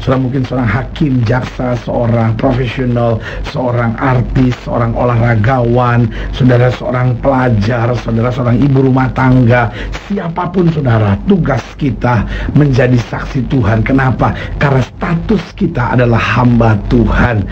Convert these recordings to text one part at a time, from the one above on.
saudara mungkin seorang hakim, jaksa, seorang profesional, seorang artis, seorang olahragawan, saudara seorang pelajar, saudara seorang ibu rumah tangga, siapapun saudara, tugas kita menjadi saksi Tuhan. Kenapa? Karena status kita adalah hamba Tuhan.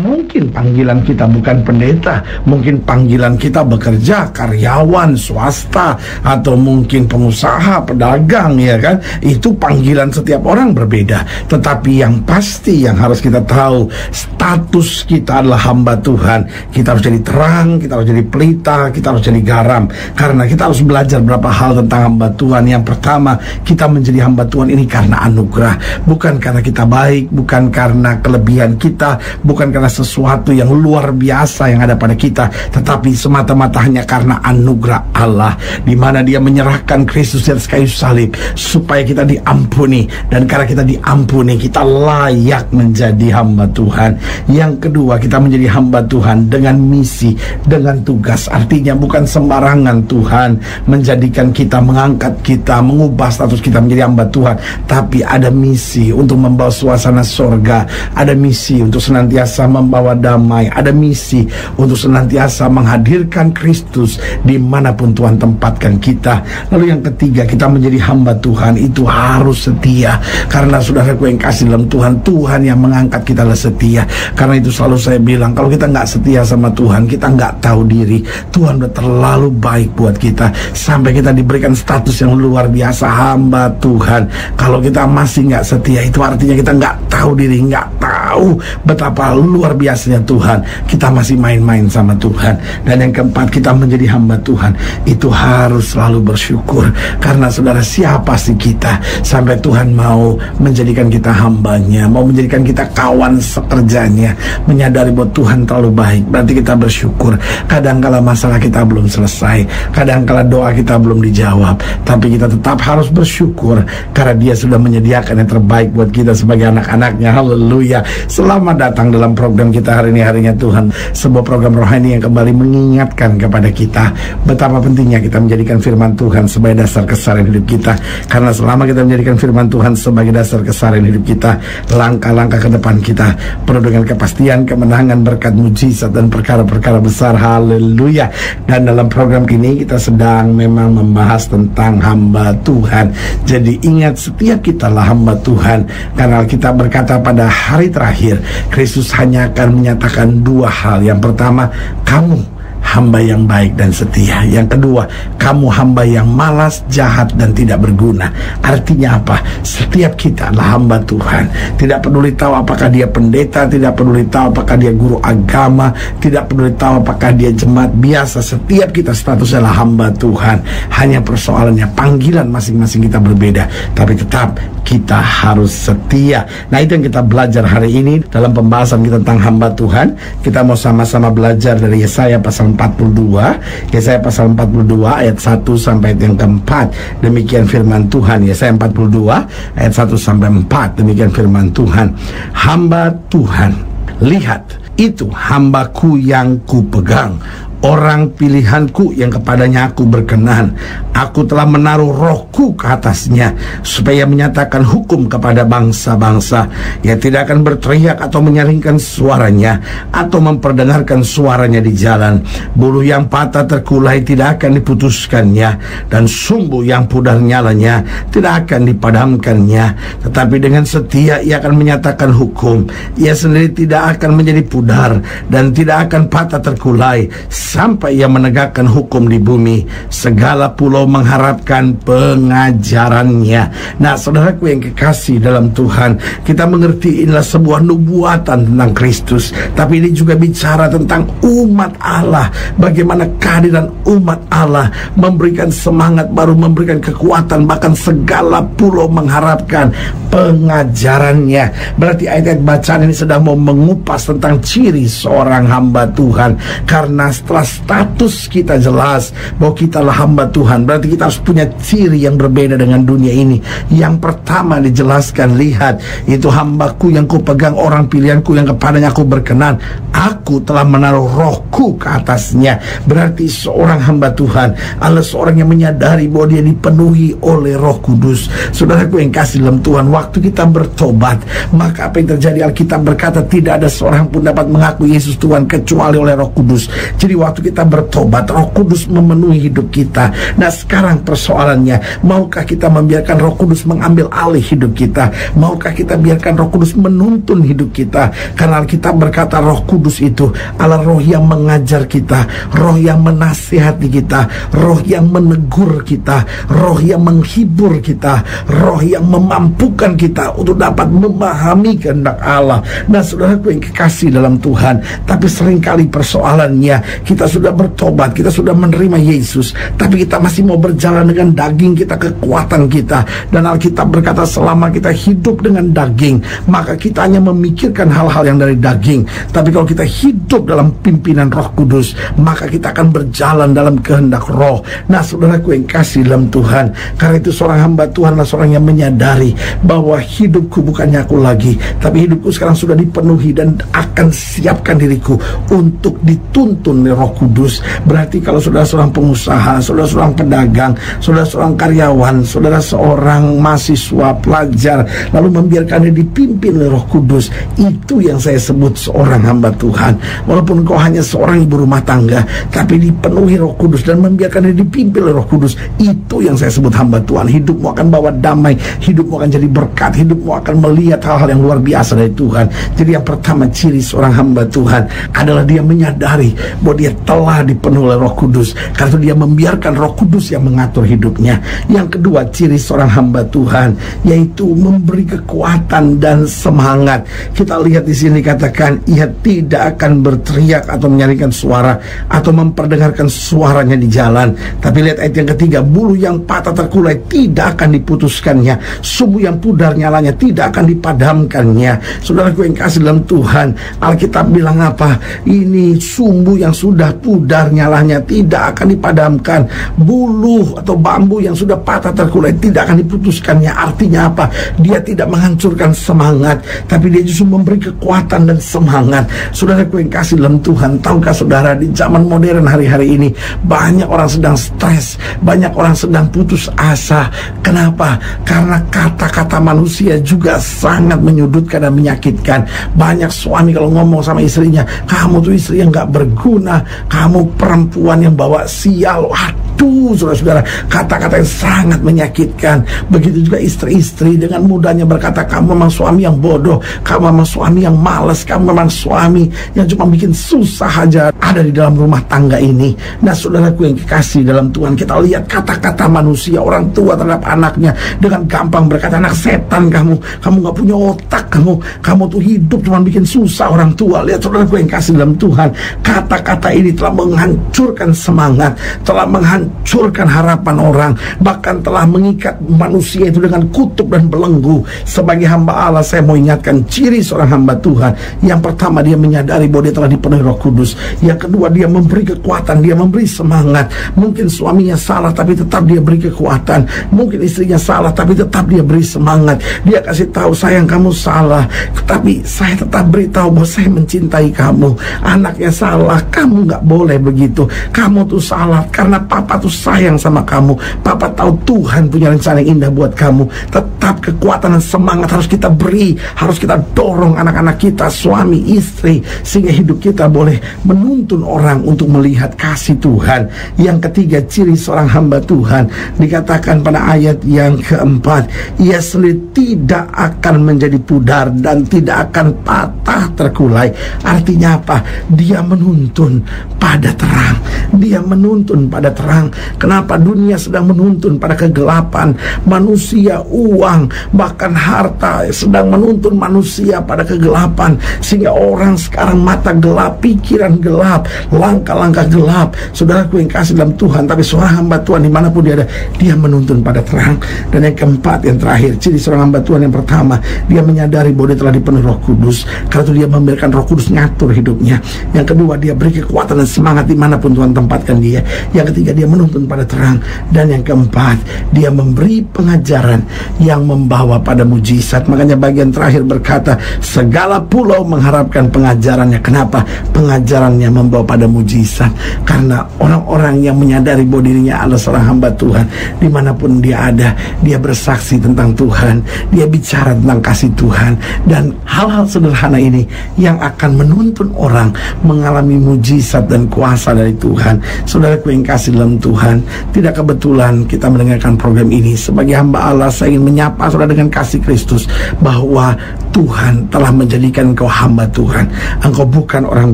Mungkin panggilan kita bukan pendeta, mungkin panggilan kita bekerja, karyawan, swasta, atau mungkin pengusaha, pedagang, ya kan? Itu panggilan setiap orang berbeda. Tetapi yang pasti yang harus kita tahu, status kita adalah hamba Tuhan. Kita harus jadi terang, kita harus jadi pelita, kita harus jadi garam. Karena kita harus belajar beberapa hal tentang hamba Tuhan. Yang pertama, kita menjadi hamba Tuhan ini karena anugerah, bukan karena kita baik, bukan karena kelebihan kita, bukan karena sesuatu yang luar biasa yang ada pada kita, tetapi semata-mata hanya karena anugerah Allah, di mana Dia menyerahkan Kristus di atas kayu salib supaya kita diampuni, dan karena kita diampuni, kita layak menjadi hamba Tuhan. Yang kedua, kita menjadi hamba Tuhan dengan misi, dengan tugas. Artinya bukan sembarangan Tuhan menjadikan kita, mengangkat kita, mengubah status kita menjadi hamba Tuhan, tapi ada misi untuk membawa suasana sorga, ada misi untuk senantiasa membawa damai, ada misi untuk senantiasa menghadirkan Kristus dimanapun Tuhan tempatkan kita. Lalu yang ketiga, kita menjadi hamba Tuhan itu harus setia. Karena saudaraku yang kasih dalam Tuhan, Tuhan yang mengangkat kita adalah setia. Karena itu selalu saya bilang, kalau kita nggak setia sama Tuhan, kita nggak tahu diri. Tuhan udah terlalu baik buat kita sampai kita diberikan status yang luar biasa, hamba Tuhan. Kalau kita masih nggak setia, itu artinya kita nggak tahu diri, nggak tahu betapa luar biasanya Tuhan. Kita masih main-main sama Tuhan. Dan yang keempat, kita menjadi hamba Tuhan itu harus selalu bersyukur. Karena saudara, siapa sih kita sampai Tuhan mau menjadikan kita hambanya, mau menjadikan kita kawan sekerjanya, menyadari bahwa Tuhan terlalu baik. Berarti kita bersyukur. Kadangkala masalah kita belum selesai, kadangkala doa kita belum dijawab, tapi kita tetap harus bersyukur karena Dia sudah menyediakan yang terbaik buat kita sebagai anak-anaknya. Haleluya. Selamat datang dalam program kita hari ini, Harinya Tuhan, sebuah program rohani yang kembali mengingatkan kepada kita betapa pentingnya kita menjadikan firman Tuhan sebagai dasar keseharian hidup kita. Karena selama kita menjadikan firman Tuhan sebagai dasar keseharian hidup kita, langkah-langkah ke depan kita penuh dengan kepastian, kemenangan, berkat, mujizat, dan perkara-perkara besar. Haleluya. Dan dalam program ini kita sedang memang membahas tentang hamba Tuhan. Jadi ingat, setiap kita lah hamba Tuhan. Karena kita berkata pada hari terakhir, Kristus hanya akan menyatakan dua hal. Yang pertama, kamu hamba yang baik dan setia. Yang kedua, kamu hamba yang malas, jahat, dan tidak berguna. Artinya apa? Setiap kita adalah hamba Tuhan. Tidak peduli tahu apakah dia pendeta, tidak peduli tahu apakah dia guru agama, tidak peduli tahu apakah dia jemaat biasa. Setiap kita statusnya adalah hamba Tuhan. Hanya persoalannya panggilan masing-masing kita berbeda, tapi tetap kita harus setia. Nah, itu yang kita belajar hari ini dalam pembahasan kita tentang hamba Tuhan. Kita mau sama-sama belajar dari Yesaya pasal 42, Yesaya pasal 42 ayat 1 sampai yang keempat. Demikian firman Tuhan. Yesaya 42 ayat 1 sampai 4. Demikian firman Tuhan. Hamba Tuhan, lihat, itu hambaku yang kupegang, orang pilihanku yang kepadanya aku berkenan. Aku telah menaruh rohku ke atasnya, supaya menyatakan hukum kepada bangsa-bangsa. Ia tidak akan berteriak atau menyalingkan suaranya, atau memperdengarkan suaranya di jalan. Buluh yang patah terkulai tidak akan diputuskannya, dan sumbu yang pudar nyalanya tidak akan dipadamkannya. Tetapi dengan setia ia akan menyatakan hukum. Ia sendiri tidak akan menjadi pudar, dan tidak akan patah terkulai, sampai ia menegakkan hukum di bumi. Segala pulau mengharapkan pengajarannya. Nah, saudaraku yang kekasih dalam Tuhan, kita mengerti inilah sebuah nubuatan tentang Kristus, tapi ini juga bicara tentang umat Allah. Bagaimana kehadiran umat Allah memberikan semangat baru, memberikan kekuatan, bahkan segala pulau mengharapkan pengajarannya. Berarti ayat-ayat bacaan ini sedang mau mengupas tentang ciri seorang hamba Tuhan. Karena setelah bahwa status kita jelas, bahwa kita adalah hamba Tuhan. Berarti kita harus punya ciri yang berbeda dengan dunia ini. Yang pertama dijelaskan, lihat, itu hambaku yang kupegang, orang pilihanku yang kepadanya aku berkenan. Aku telah menaruh rohku ke atasnya. Berarti seorang hamba Tuhan adalah seorang yang menyadari bahwa dia dipenuhi oleh Roh Kudus. Saudaraku yang kasih dalam Tuhan, waktu kita bertobat, maka apa yang terjadi? Alkitab berkata tidak ada seorang pun dapat mengaku Yesus Tuhan kecuali oleh Roh Kudus. Jadi waktu kita bertobat, Roh Kudus memenuhi hidup kita. Nah, sekarang persoalannya, maukah kita membiarkan Roh Kudus mengambil alih hidup kita? Maukah kita biarkan Roh Kudus menuntun hidup kita? Karena Alkitab berkata Roh Kudus itu adalah roh yang mengajar kita, roh yang menasihati kita, roh yang menegur kita, roh yang menghibur kita, roh yang memampukan kita untuk dapat memahami kehendak Allah. Nah, saudaraku yang kekasih dalam Tuhan, tapi seringkali persoalannya, kita sudah bertobat, kita sudah menerima Yesus, tapi kita masih mau berjalan dengan daging kita, kekuatan kita. Dan Alkitab berkata selama kita hidup dengan daging, maka kita hanya memikirkan hal-hal yang dari daging. Tapi kalau kita hidup dalam pimpinan Roh Kudus, maka kita akan berjalan dalam kehendak Roh. Nah, saudaraku yang kasih dalam Tuhan, karena itu seorang hamba Tuhan adalah seorang yang menyadari bahwa hidupku bukannya aku lagi, tapi hidupku sekarang sudah dipenuhi dan akan siapkan diriku untuk dituntun oleh Roh Kudus. Berarti kalau saudara seorang pengusaha, saudara seorang pedagang, saudara seorang karyawan, saudara seorang mahasiswa, pelajar, lalu membiarkannya dipimpin oleh Roh Kudus, itu yang saya sebut seorang hamba Tuhan. Walaupun kau hanya seorang ibu rumah tangga, tapi dipenuhi Roh Kudus dan membiarkannya dipimpin oleh Roh Kudus, itu yang saya sebut hamba Tuhan. Hidupmu akan bawa damai, hidupmu akan jadi berkat, hidupmu akan melihat hal-hal yang luar biasa dari Tuhan. Jadi yang pertama, ciri seorang hamba Tuhan adalah dia menyadari bahwa dia telah dipenuhi oleh Roh Kudus. Karena itu dia membiarkan Roh Kudus yang mengatur hidupnya. Yang kedua, ciri seorang hamba Tuhan yaitu memberi kekuatan dan semangat. Kita lihat di sini katakan, ia tidak akan berteriak atau menyaringkan suara atau memperdengarkan suaranya di jalan. Tapi lihat ayat yang ketiga, bulu yang patah terkulai tidak akan diputuskannya, sumbu yang pudar nyalanya tidak akan dipadamkannya. Saudaraku yang kasih dalam Tuhan, Alkitab bilang apa? Ini sumbu yang sudah pudar nyalanya tidak akan dipadamkan, bulu atau bambu yang sudah patah terkulai tidak akan diputuskannya. Artinya apa? Dia tidak menghancurkan semangat, tapi dia justru memberi kekuatan dan semangat. Saudaraku yang kasih dalam Tuhan, tahukah saudara, di zaman modern hari-hari ini banyak orang sedang stres, banyak orang sedang putus asa. Kenapa? Karena kata-kata manusia juga sangat menyudutkan dan menyakitkan. Banyak suami kalau ngomong sama istrinya, kamu tuh istri yang gak berguna, kamu perempuan yang bawa sial. Waduh, saudara-saudara, kata-kata yang sangat menyakitkan. Begitu juga istri-istri dengan mudahnya berkata, kamu memang suami yang bodoh, kamu memang suami yang malas, kamu memang suami yang cuma bikin susah aja ada di dalam rumah tangga ini. Nah, saudaraku yang kekasih dalam Tuhan, kita lihat kata-kata manusia, orang tua terhadap anaknya dengan gampang berkata, anak setan kamu gak punya otak, kamu tuh hidup cuma bikin susah orang tua. Lihat saudaraku yang kasih dalam Tuhan, kata-kata ini telah menghancurkan semangat, telah menghancurkan harapan orang, bahkan telah mengikat manusia itu dengan kutub dan belenggu. Sebagai hamba Allah, saya mau ingatkan ciri seorang hamba Tuhan. Yang pertama, dia menyadari bahwa dia telah dipenuhi Roh Kudus. Yang kedua, dia memberi kekuatan, dia memberi semangat. Mungkin suaminya salah, tapi tetap dia beri kekuatan. Mungkin istrinya salah, tapi tetap dia beri semangat. Dia kasih tahu, sayang kamu salah, tapi saya tetap beritahu bahwa saya mencintai kamu. Anaknya salah, kamu gak boleh begitu, kamu tuh salah karena papa tuh sayang sama kamu. Papa tahu Tuhan punya rencana yang indah buat kamu. Tetap kekuatan dan semangat harus kita beri, harus kita dorong anak-anak kita, suami, istri, sehingga hidup kita boleh menuntun orang untuk melihat kasih Tuhan. Yang ketiga, ciri seorang hamba Tuhan dikatakan pada ayat yang keempat, ia sendiri tidak akan menjadi pudar dan tidak akan patah terkulai. Artinya apa? Dia menuntun pada terang, dia menuntun pada terang. terang. Kenapa dunia sedang menuntun pada kegelapan? Manusia, uang, bahkan harta sedang menuntun manusia pada kegelapan, sehingga orang sekarang mata gelap, pikiran gelap, langkah-langkah gelap. Saudaraku yang kasih dalam Tuhan, tapi seorang hamba Tuhan dimanapun dia ada, dia menuntun pada terang. Dan yang keempat, yang terakhir, ciri seorang hamba Tuhan yang pertama, dia menyadari bahwa dia telah dipenuhi Roh Kudus. Karena itu dia membiarkan Roh Kudus ngatur hidupnya. Yang kedua, dia beri kekuatan dan semangat dimanapun Tuhan tempatkan dia. Yang ketiga, dia menuntun pada terang. Dan yang keempat, dia memberi pengajaran yang membawa pada mujizat. Makanya bagian terakhir berkata, segala pulau mengharapkan pengajarannya. Kenapa? Pengajarannya membawa pada mujizat. Karena orang-orang yang menyadari bahwa dirinya adalah seorang hamba Tuhan, dimanapun dia ada, dia bersaksi tentang Tuhan, dia bicara tentang kasih Tuhan. Dan hal-hal sederhana ini yang akan menuntun orang mengalami mujizat dan kuasa dari Tuhan. Saudaraku yang kasih dalam Tuhan, tidak kebetulan kita mendengarkan program ini. Sebagai hamba Allah, saya ingin menyapa saudara dengan kasih Kristus, bahwa Tuhan telah menjadikan engkau hamba Tuhan. Engkau bukan orang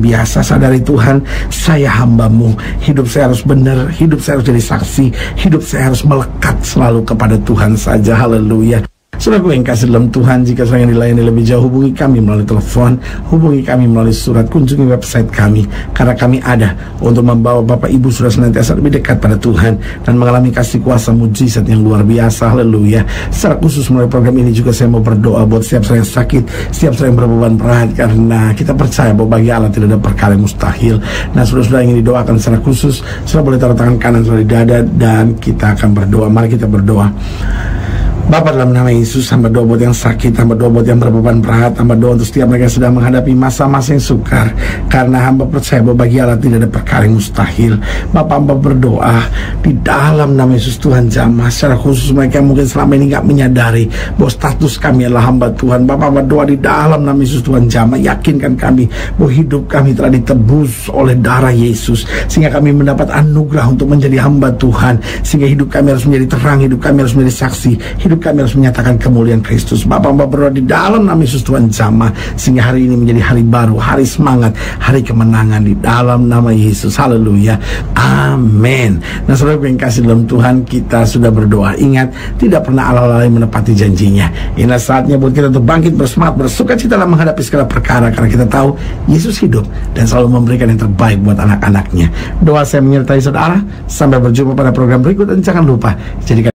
biasa. Sadari Tuhan, saya hambamu. Hidup saya harus benar, hidup saya harus jadi saksi, hidup saya harus melekat selalu kepada Tuhan saja. Haleluya. Saudaraku yang kasih dalam Tuhan, jika saudara yang dilayani lebih jauh, hubungi kami melalui telepon, hubungi kami melalui surat, kunjungi website kami, karena kami ada untuk membawa Bapak Ibu saudara senantiasa lebih dekat pada Tuhan dan mengalami kasih kuasa mujizat yang luar biasa. Haleluya. Secara khusus melalui program ini juga saya mau berdoa buat setiap saudara yang sakit, setiap saudara yang berbeban berat, karena kita percaya bahwa bagi Allah tidak ada perkara yang mustahil. Nah, saudara-saudara yang ingin didoakan secara khusus, saudara boleh taruh tangan kanan saudara di dada dan kita akan berdoa. Mari kita berdoa. Bapa, dalam nama Yesus, hamba doa buat yang sakit, hamba doa buat yang berbeban berat, hamba doa untuk setiap mereka yang sedang menghadapi masa-masa yang sukar, karena hamba percaya bahwa bagi Allah tidak ada perkara yang mustahil. Bapak, hamba berdoa di dalam nama Yesus, Tuhan jamah secara khusus mereka yang mungkin selama ini gak menyadari bahwa status kami adalah hamba Tuhan. Bapak, hamba doa di dalam nama Yesus, Tuhan jamah, yakinkan kami bahwa hidup kami telah ditebus oleh darah Yesus, sehingga kami mendapat anugerah untuk menjadi hamba Tuhan, sehingga hidup kami harus menjadi terang, hidup kami harus menjadi saksi, hidup kami harus menyatakan kemuliaan Kristus. Bapak, hamba berdoa di dalam nama Yesus, Tuhan jamah, sehingga hari ini menjadi hari baru, hari semangat, hari kemenangan di dalam nama Yesus. Haleluya. Amin. Nah, saudara yang kasih dalam Tuhan, kita sudah berdoa. Ingat, tidak pernah Allah lalai menepati janjinya. Inilah saatnya buat kita untuk bangkit, bersemangat, bersuka cita dalam menghadapi segala perkara, karena kita tahu Yesus hidup dan selalu memberikan yang terbaik buat anak-anaknya. Doa saya menyertai saudara. Sampai berjumpa pada program berikut, dan jangan lupa jadikan